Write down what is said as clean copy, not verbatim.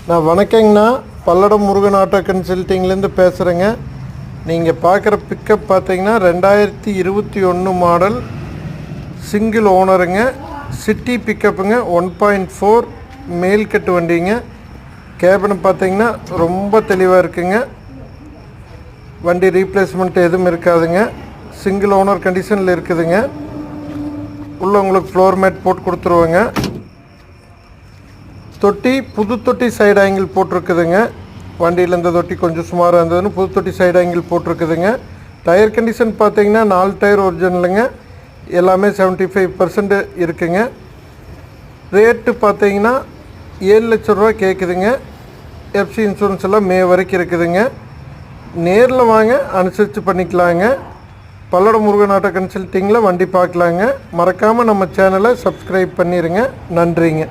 நான் வணக்கங்கண்ணா, பல்லடம் முருகன் ஆட்டோ கன்சல்ட்டிங்லேருந்து பேசுகிறேங்க. நீங்கள் பார்க்குற பிக்கப் பார்த்தீங்கன்னா 2021 மாடல் சிங்கிள் ஓனருங்க, சிட்டி பிக்கப்புங்க. 1.4 மேல் கட்டு வண்டிங்க. கேபின் பார்த்தீங்கன்னா ரொம்ப தெளிவாக இருக்குங்க. வண்டி ரீப்ளேஸ்மெண்ட் எதுவும் இருக்காதுங்க. சிங்கிள் ஓனர் கண்டிஷனில் இருக்குதுங்க. உள்ள உங்களுக்கு ஃப்ளோர் மேட் போட்டு கொடுத்துருவோங்க. தொட்டி புது தொட்டி சைடு ஆங்கிள் போட்டிருக்குதுங்க. வண்டியில் இந்த தொட்டி கொஞ்சம் சுமாராக இருந்ததுன்னு புது தொட்டி சைடு ஆங்கிள் போட்டிருக்குதுங்க. டயர் கண்டிஷன் பார்த்தீங்கன்னா 4 டயர் ஒரிஜினலுங்க. எல்லாமே 75% இருக்குங்க. ரேட்டு பார்த்தீங்கன்னா 7 லட்ச ரூபா கேட்குதுங்க. எஃப்சி இன்சூரன்ஸ் எல்லாம் மே வரைக்கும் இருக்குதுங்க. நேரில் வாங்க, அனுசரித்து பண்ணிக்கலாங்க. பல்லடம் முருகன் ஆட்டோ கன்சல்ட்டிங்கில் வண்டி பார்க்கலாங்க. மறக்காமல் நம்ம சேனலை சப்ஸ்கிரைப் பண்ணிடுங்க. நன்றிங்க.